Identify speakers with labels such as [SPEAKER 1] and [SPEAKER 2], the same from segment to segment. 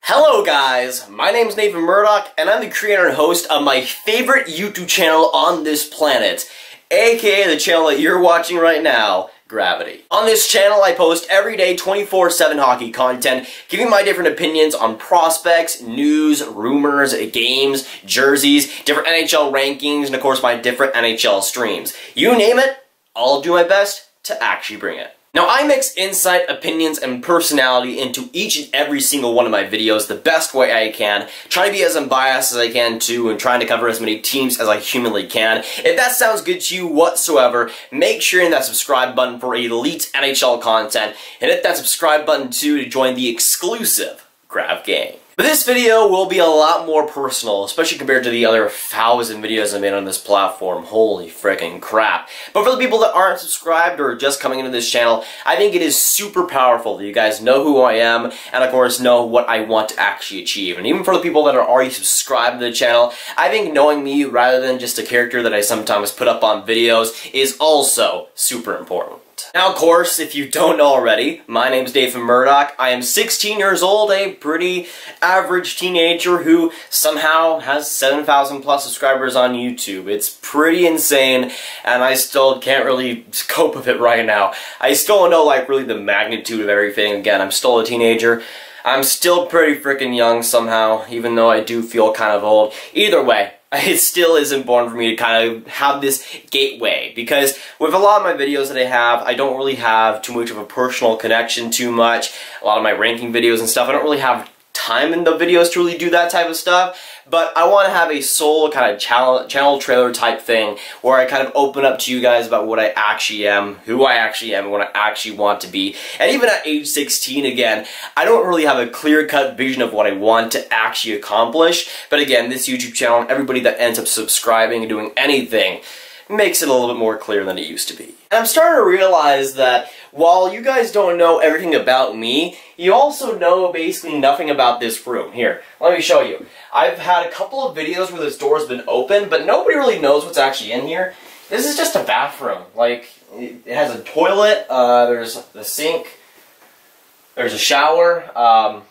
[SPEAKER 1] Hello guys, my name is Nathan Murdoch, and I'm the creator and host of my favorite YouTube channel on this planet, aka the channel that you're watching right now, Graviteh. On this channel, I post everyday 24/7 hockey content, giving my different opinions on prospects, news, rumors, games, jerseys, different NHL rankings, and of course my different NHL streams. You name it, I'll do my best to actually bring it. Now, I mix insight, opinions, and personality into each and every single one of my videos the best way I can, trying to be as unbiased as I can too, and trying to cover as many teams as I humanly can. If that sounds good to you whatsoever, make sure you hit that subscribe button for elite NHL content, and hit that subscribe button too to join the exclusive Grav gang. But this video will be a lot more personal, especially compared to the other 1,000 videos I made on this platform. Holy frickin' crap. But for the people that aren't subscribed or just coming into this channel, I think it is super powerful that you guys know who I am, and of course know what I want to actually achieve. And even for the people that are already subscribed to the channel, I think knowing me rather than just a character that I sometimes put up on videos is also super important. Now, of course, if you don't know already, my name's Nathan Murdoch. I am 16 years old, a pretty average teenager who somehow has 7,000 plus subscribers on YouTube. It's pretty insane, and I still can't really cope with it right now. I still don't know, like, really the magnitude of everything. Again, I'm still a teenager. I'm still pretty freaking young somehow, even though I do feel kind of old. Either way, it still is important for me to kind of have this gateway, because with a lot of my videos that I have, I don't really have too much of a personal connection too much. A lot of my ranking videos and stuff, I don't really have time in the videos to really do that type of stuff, but I want to have a sole kind of channel trailer type thing where I kind of open up to you guys about what I actually am, who I actually am, and what I actually want to be. And even at age 16, again, I don't really have a clear-cut vision of what I want to actually accomplish, but again, this YouTube channel and everybody that ends up subscribing and doing anything makes it a little bit more clear than it used to be. And I'm starting to realize that while you guys don't know everything about me, you also know basically nothing about this room. Here, let me show you. I've had a couple of videos where this door's been open, but nobody really knows what's actually in here. This is just a bathroom. Like, it has a toilet, there's the sink, there's a shower, a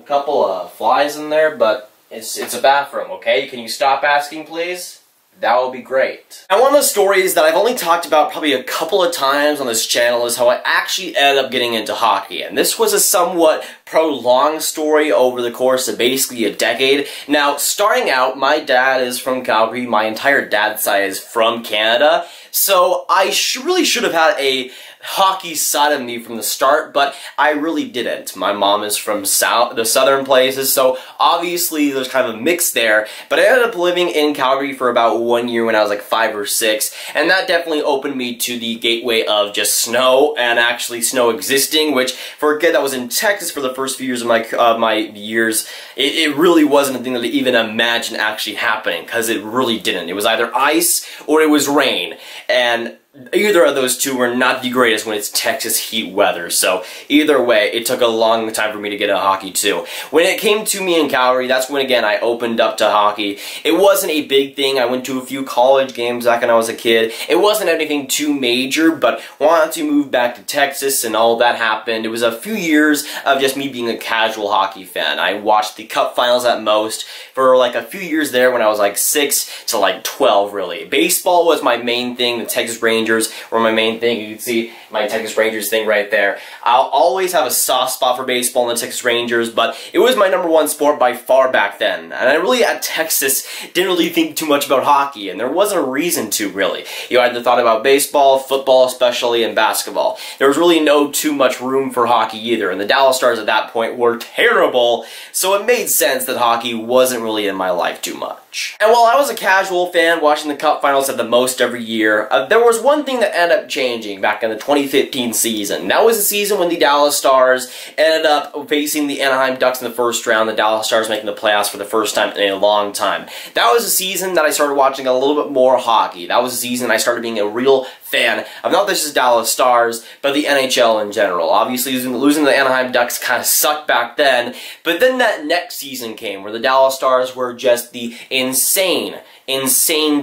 [SPEAKER 1] couple of flies in there, but it's a bathroom, okay? Can you stop asking, please? That would be great. And one of the stories that I've only talked about probably a couple of times on this channel is how I actually ended up getting into hockey. And this was a somewhat prolonged story over the course of basically a decade. Now, starting out, my dad is from Calgary. My entire dad's side is from Canada. So I really should have had a hockey side of me from the start, but I really didn't. My mom is from the southern places, so obviously there's kind of a mix there, but I ended up living in Calgary for about 1 year when I was like 5 or 6, and that definitely opened me to the gateway of just snow, and actually snow existing, which for a kid that was in Texas for the first few years of my years, it really wasn't a thing that I even imagined actually happening, because it really didn't. It was either ice or it was rain, and either of those two were not the greatest when it's Texas heat weather, so either way, it took a long time for me to get into hockey too. When it came to me in Calgary, that's when, again, I opened up to hockey. It wasn't a big thing. I went to a few college games back when I was a kid. It wasn't anything too major, but wanted to move back to Texas, and all that happened. It was a few years of just me being a casual hockey fan. I watched the Cup finals at most for like a few years there when I was like 6 to like 12, really. Baseball was my main thing. The Texas Rangers were my main thing. You can see my Texas Rangers thing right there. I'll always have a soft spot for baseball and the Texas Rangers, but it was my #1 sport by far back then. And I really, at Texas, didn't really think too much about hockey, and there wasn't a reason to, really. You either thought about baseball, football especially, and basketball. There was really no too much room for hockey either, and the Dallas Stars at that point were terrible, so it made sense that hockey wasn't really in my life too much. And while I was a casual fan watching the Cup finals at the most every year, there was one thing that ended up changing back in the 2015 season. That was the season when the Dallas Stars ended up facing the Anaheim Ducks in the first round, the Dallas Stars making the playoffs for the first time in a long time. That was a season that I started watching a little bit more hockey. That was a season I started being a real fan of not just the Dallas Stars, but the NHL in general. Obviously, losing the Anaheim Ducks kind of sucked back then, but then that next season came where the Dallas Stars were just the insane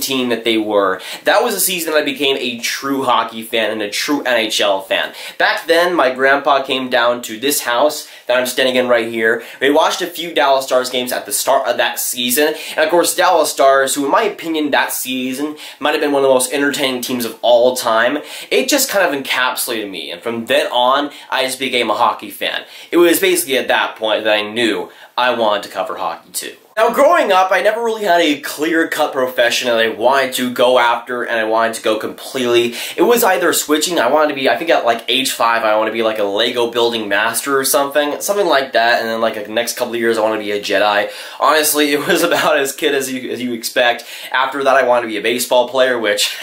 [SPEAKER 1] team that they were. That was a season I became a true hockey fan and a true NHL fan. Back then, my grandpa came down to this house that I'm standing in right here. We watched a few Dallas Stars games at the start of that season, and of course, Dallas Stars, who in my opinion that season might have been one of the most entertaining teams of all time, it just kind of encapsulated me, and from then on, I just became a hockey fan. It was basically at that point that I knew I wanted to cover hockey too. Now, growing up, I never really had a clear-cut profession that I wanted to go after, and I wanted to go completely. It was either switching, I wanted to be, I think at like age 5, I wanted to be like a Lego building master or something like that, and then like the next couple of years, I wanted to be a Jedi. Honestly, it was about as kid as you expect. After that, I wanted to be a baseball player, which,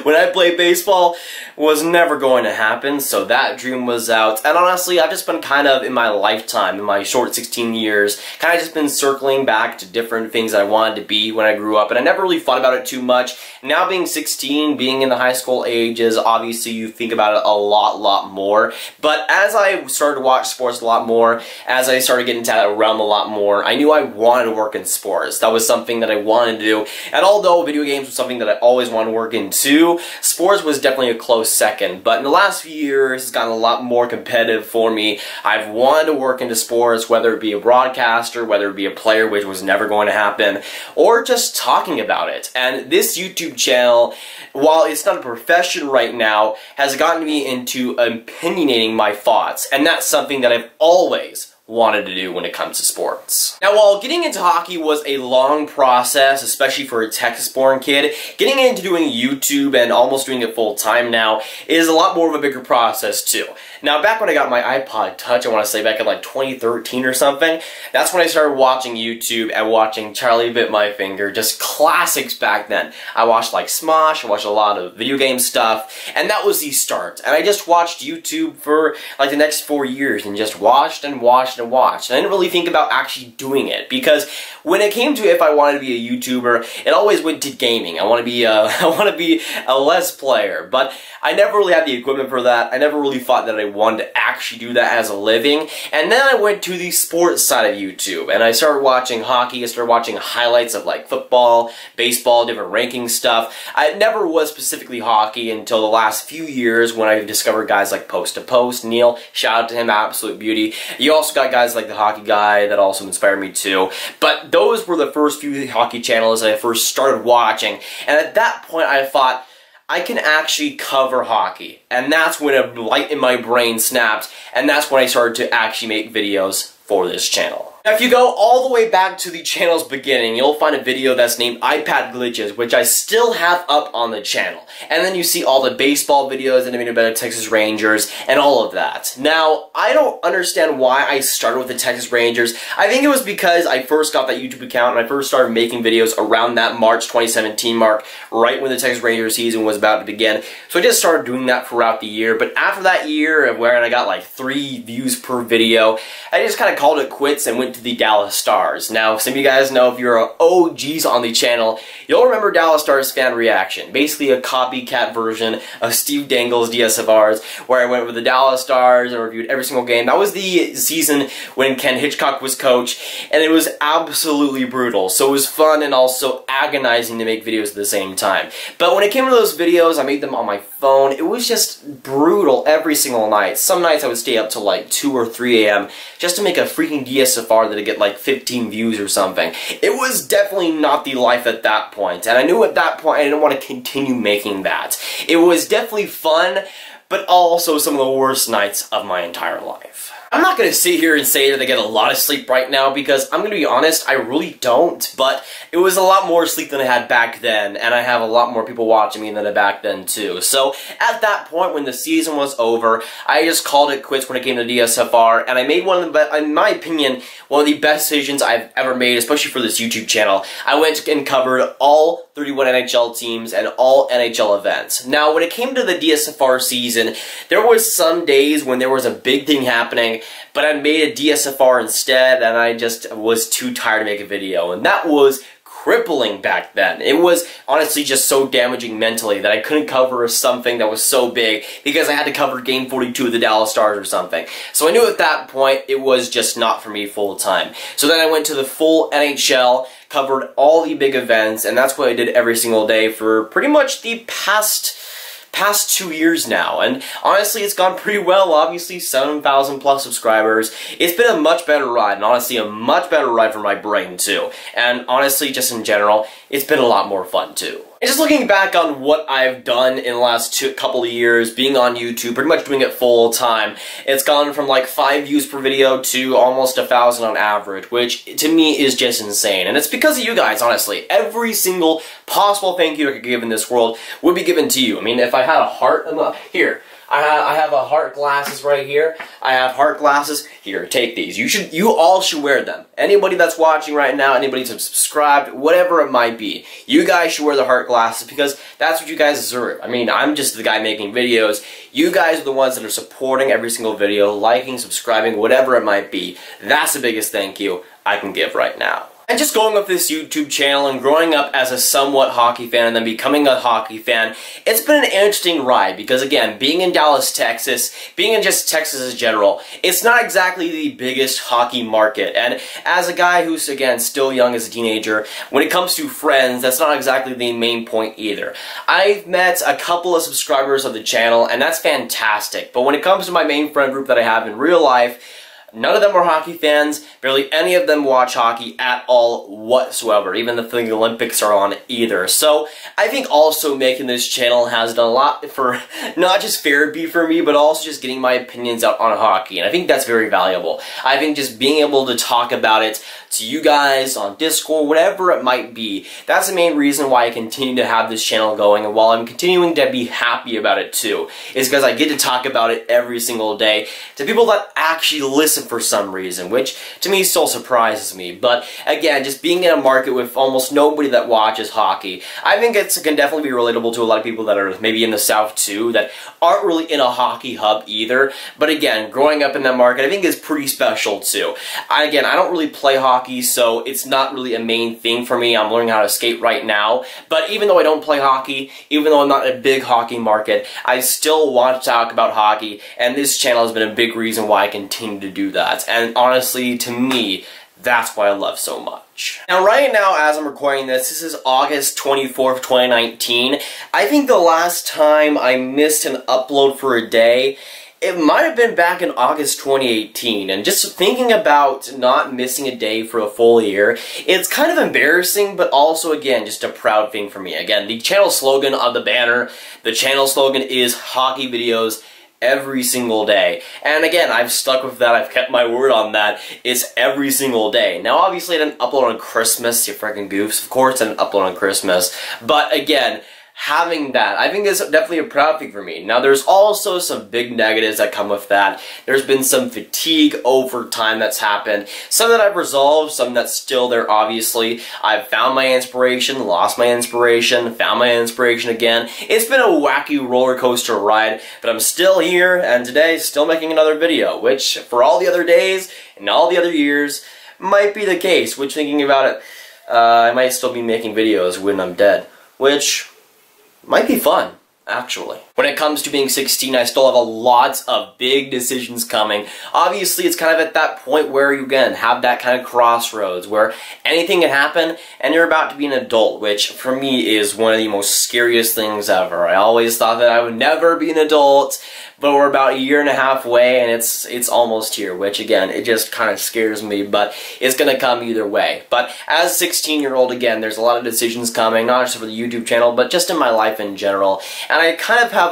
[SPEAKER 1] when I played baseball, was never going to happen, so that dream was out. And honestly, I've just been kind of, in my lifetime, in my short 16 years, kind of just been circling back to different things I wanted to be when I grew up, and I never really thought about it too much. Now being 16, being in the high school ages, obviously you think about it a lot more. But as I started to watch sports a lot more, as I started getting into that realm a lot more, I knew I wanted to work in sports. That was something that I wanted to do, and although video games was something that I always wanted to work into, sports was definitely a close second. But in the last few years, it's gotten a lot more competitive for me. I've wanted to work into sports, whether it be a broadcaster, whether it be a player, which was never going to happen, or just talking about it. And this YouTube channel, while it's not a profession right now, has gotten me into opinionating my thoughts, and that's something that I've always wanted to do when it comes to sports. Now, while getting into hockey was a long process, especially for a Texas-born kid, getting into doing YouTube and almost doing it full-time now is a lot more of a bigger process too. Now, back when I got my iPod Touch, I want to say back in like 2013 or something, that's when I started watching YouTube and watching Charlie Bit My Finger, just classics back then. I watched like Smosh, I watched a lot of video game stuff, and that was the start. And I just watched YouTube for like the next 4 years and just watched and watched and watched. And I didn't really think about actually doing it, because when it came to if I wanted to be a YouTuber, it always went to gaming. I want to be a Let's Player, but I never really had the equipment for that. I never really thought that I wanted to actually do that as a living. And then I went to the sports side of YouTube, and I started watching hockey. I started watching highlights of like football, baseball, different ranking stuff. I never was specifically hockey until the last few years when I discovered guys like Post to Post. Neil, shout out to him, absolute beauty. You also got guys like the Hockey Guy that also inspired me too. But those were the first few hockey channels that I first started watching. And at that point I thought, I can actually cover hockey. And that's when a light in my brain snapped, and that's when I started to actually make videos for this channel. Now, if you go all the way back to the channel's beginning, you'll find a video that's named iPad Glitches, which I still have up on the channel. And then you see all the baseball videos that I made about the Texas Rangers and all of that. Now, I don't understand why I started with the Texas Rangers. I think it was because I first got that YouTube account and I first started making videos around that March 2017 mark, right when the Texas Rangers season was about to begin. So I just started doing that throughout the year. But after that year, where I got like 3 views per video, I just kind of called it quits and went to the Dallas Stars. Now, some of you guys know, if you're OGs on the channel, you'll remember Dallas Stars Fan Reaction. Basically a copycat version of Steve Dangle's DSFRs, where I went with the Dallas Stars and reviewed every single game. That was the season when Ken Hitchcock was coach, and it was absolutely brutal. So it was fun and also agonizing to make videos at the same time. But when it came to those videos, I made them on my phone. It was just brutal every single night. Some nights I would stay up till like 2 or 3 a.m. just to make a freaking DSFR that'd get like 15 views or something. It was definitely not the life at that point, and I knew at that point I didn't want to continue making that. It was definitely fun, but also some of the worst nights of my entire life. I'm not going to sit here and say that I get a lot of sleep right now, because I'm going to be honest, I really don't, but it was a lot more sleep than I had back then, and I have a lot more people watching me than I back then too. So at that point, when the season was over, I just called it quits when it came to DSFR, and I made one of the, in my opinion, one of the best decisions I've ever made, especially for this YouTube channel. I went and covered all 31 NHL teams and all NHL events. Now, when it came to the DSFR season, there was some days when there was a big thing happening, but I made a DSFR instead, and I just was too tired to make a video, and that was crippling back then. It was honestly just so damaging mentally that I couldn't cover something that was so big because I had to cover Game 42 of the Dallas Stars or something. So I knew at that point it was just not for me full time. So then I went to the full NHL, covered all the big events, and that's what I did every single day for pretty much the past 2 years now, and honestly it's gone pretty well. Obviously 7,000 plus subscribers. It's been a much better ride, and honestly a much better ride for my brain too, and honestly just in general it's been a lot more fun too. And just looking back on what I've done in the last couple of years, being on YouTube, pretty much doing it full time, it's gone from like 5 views per video to almost 1,000 on average, which to me is just insane. And it's because of you guys, honestly. Every single possible thank you I could give in this world would be given to you. I mean, if I had a heart, here, I have a heart glasses right here. I have heart glasses. Here, take these. You all should wear them. Anybody that's watching right now, anybody that's subscribed, whatever it might be, you guys should wear the heart glasses because that's what you guys deserve. I mean, I'm just the guy making videos. You guys are the ones that are supporting every single video, liking, subscribing, whatever it might be. That's the biggest thank you I can give right now. And just going with this YouTube channel and growing up as a somewhat hockey fan and then becoming a hockey fan, it's been an interesting ride because, again, being in Dallas, Texas, being in just Texas in general, it's not exactly the biggest hockey market. And as a guy who's, again, still young as a teenager, when it comes to friends, that's not exactly the main point either. I've met a couple of subscribers of the channel, and that's fantastic. But when it comes to my main friend group that I have in real life, none of them are hockey fans. Barely any of them watch hockey at all whatsoever, even if the Olympics are on either. So I think also making this channel has done a lot for not just therapy for me, but also just getting my opinions out on hockey. And I think that's very valuable. I think just being able to talk about it to you guys on Discord, whatever it might be, that's the main reason why I continue to have this channel going. And while I'm continuing to be happy about it too, is because I get to talk about it every single day to people that actually listen for some reason, which to me still surprises me. But again, just being in a market with almost nobody that watches hockey, I think it can definitely be relatable to a lot of people that are maybe in the South too, that aren't really in a hockey hub either. But again, growing up in that market, I think is pretty special too. I don't really play hockey, so it's not really a main thing for me. I'm learning how to skate right now. But even though I don't play hockey, even though I'm not in a big hockey market, I still want to talk about hockey, and this channel has been a big reason why I continue to do that. And honestly, to me, that's why I love so much. Now, right now, as I'm recording this is August 24th, 2019. I think the last time I missed an upload for a day, it might have been back in August 2018, and just thinking about not missing a day for a full year, it's kind of embarrassing, but also, again, just a proud thing for me. Again, the channel slogan on the banner, the channel slogan is hockey videos every single day. And again, I've stuck with that, I've kept my word on that. It's every single day. Now, obviously, I didn't upload on Christmas, you freaking goofs. Of course I didn't upload on Christmas. But again, having that, I think is definitely a proud thing for me. Now, there's also some big negatives that come with that. There's been some fatigue over time that's happened. Some that I've resolved, some that's still there, obviously. I've found my inspiration, lost my inspiration, found my inspiration again. It's been a wacky roller coaster ride, but I'm still here, and today, still making another video, which, for all the other days, and all the other years, might be the case, which, thinking about it, I might still be making videos when I'm dead, which might be fun, actually. When it comes to being 16, I still have a lot of big decisions coming. Obviously, it's kind of at that point where you, again, have that kind of crossroads where anything can happen and you're about to be an adult, which for me is one of the most scariest things ever. I always thought that I would never be an adult, but we're about a year and a half away and it's almost here, which again, it just kind of scares me, but it's gonna come either way. But as a 16-year-old, again, there's a lot of decisions coming, not just for the YouTube channel, but just in my life in general. And I kind of have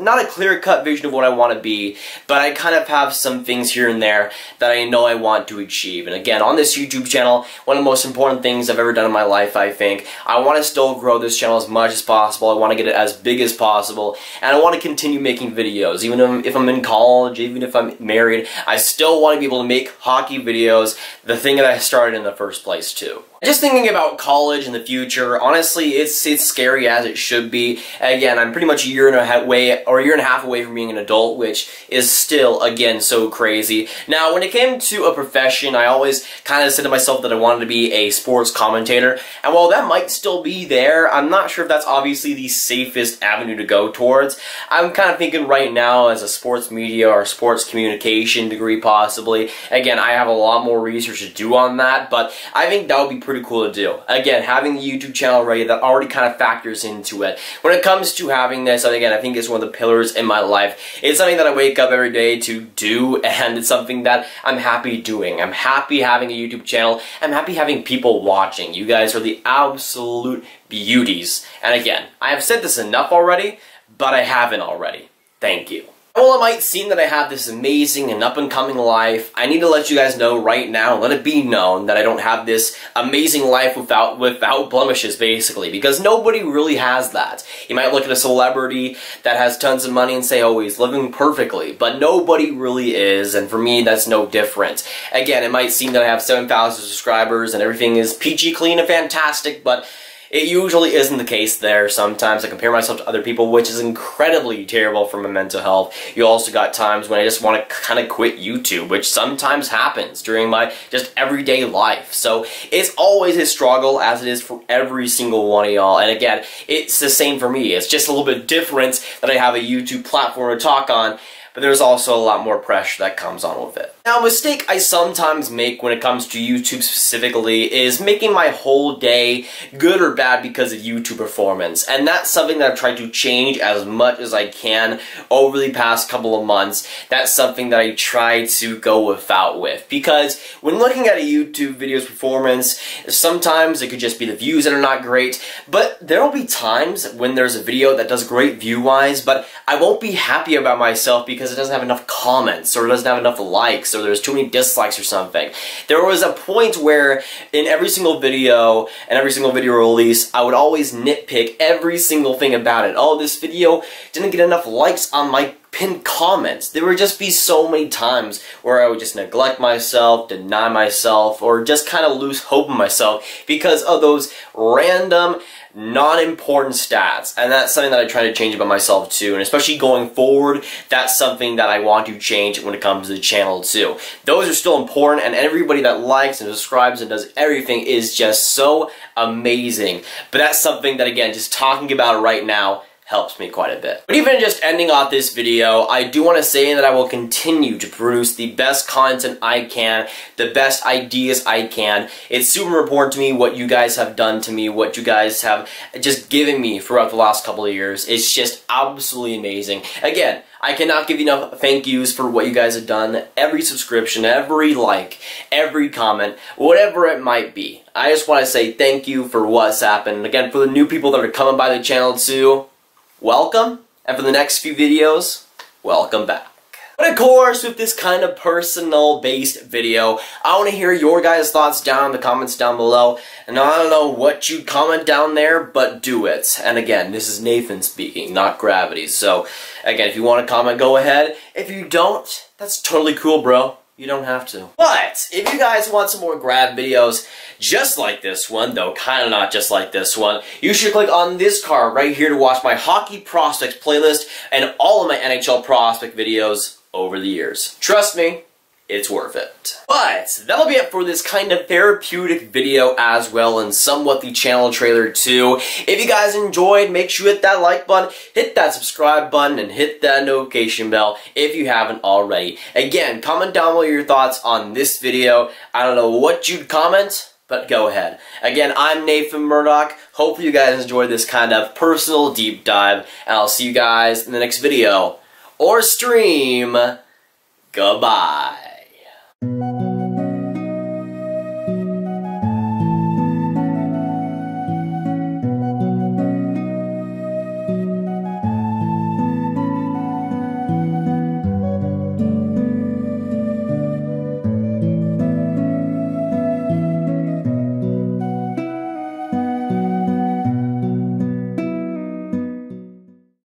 [SPEAKER 1] not a clear-cut vision of what I want to be, but I kind of have some things here and there that I know I want to achieve. And again, on this YouTube channel, one of the most important things I've ever done in my life, I think, I want to still grow this channel as much as possible. I want to get it as big as possible, and I want to continue making videos. Even if I'm in college, even if I'm married, I still want to be able to make hockey videos, the thing that I started in the first place, too. Just thinking about college in the future, honestly, it's scary as it should be. Again, I'm pretty much a year and a half away from being an adult, which is still, again, so crazy. Now, when it came to a profession, I always kind of said to myself that I wanted to be a sports commentator, and while that might still be there, I'm not sure if that's obviously the safest avenue to go towards. I'm kind of thinking right now as a sports media or sports communication degree, possibly. Again, I have a lot more research to do on that, but I think that would be pretty cool to do. Again, having the YouTube channel ready, that already kind of factors into it. When it comes to having this, again, I think it's one of the pillars in my life. It's something that I wake up every day to do, and it's something that I'm happy doing. I'm happy having a YouTube channel. I'm happy having people watching. You guys are the absolute beauties. And again, I have said this enough already, but I haven't already. Thank you. While it might seem that I have this amazing and up-and-coming life, I need to let you guys know right now, let it be known that I don't have this amazing life without blemishes, basically, because nobody really has that. You might look at a celebrity that has tons of money and say, oh, he's living perfectly, but nobody really is, and for me, that's no different. Again, it might seem that I have 7,000 subscribers and everything is peachy clean and fantastic, but it usually isn't the case there. Sometimes I compare myself to other people, which is incredibly terrible for my mental health. You also got times when I just want to kind of quit YouTube, which sometimes happens during my just everyday life. So it's always a struggle, as it is for every single one of y'all. And again, it's the same for me. It's just a little bit different that I have a YouTube platform to talk on, but there's also a lot more pressure that comes on with it. Now, a mistake I sometimes make when it comes to YouTube specifically is making my whole day good or bad because of YouTube performance. And that's something that I've tried to change as much as I can over the past couple of months. That's something that I try to go without with. Because when looking at a YouTube video's performance, sometimes it could just be the views that are not great. But there will be times when there's a video that does great view-wise, but I won't be happy about myself because it doesn't have enough comments, or it doesn't have enough likes, or there's too many dislikes or something. There was a point where in every single video and every single video release, I would always nitpick every single thing about it. Oh, this video didn't get enough likes on my pinned comments. There would just be so many times where I would just neglect myself, deny myself, or just kind of lose hope in myself because of those random, non-important stats. And that's something that I try to change about myself too, and especially going forward, that's something that I want to change when it comes to the channel too. Those are still important, and everybody that likes and subscribes and does everything is just so amazing. But that's something that, again, just talking about it right now helps me quite a bit. But even just ending off this video, I do want to say that I will continue to produce the best content I can, the best ideas I can. It's super important to me what you guys have done to me, what you guys have just given me throughout the last couple of years. It's just absolutely amazing. Again, I cannot give you enough thank yous for what you guys have done. Every subscription, every like, every comment, whatever it might be. I just want to say thank you for what's happened. And again, for the new people that are coming by the channel too, welcome, and for the next few videos, welcome back. But of course, with this kind of personal-based video, I want to hear your guys' thoughts down in the comments down below. And I don't know what you'd comment down there, but do it. And again, this is Nathan speaking, not Gravity. So, again, if you want to comment, go ahead. If you don't, that's totally cool, bro. You don't have to. But, if you guys want some more Grav videos just like this one, though kind of not just like this one, you should click on this card right here to watch my Hockey Prospects playlist and all of my NHL Prospect videos over the years. Trust me, it's worth it. But that'll be it for this kind of therapeutic video as well, and somewhat the channel trailer too. If you guys enjoyed, make sure you hit that like button, hit that subscribe button, and hit that notification bell if you haven't already. Again, comment down below your thoughts on this video. I don't know what you'd comment, but go ahead. Again, I'm Nathan Murdoch. Hopefully you guys enjoyed this kind of personal deep dive, and I'll see you guys in the next video or stream. Goodbye.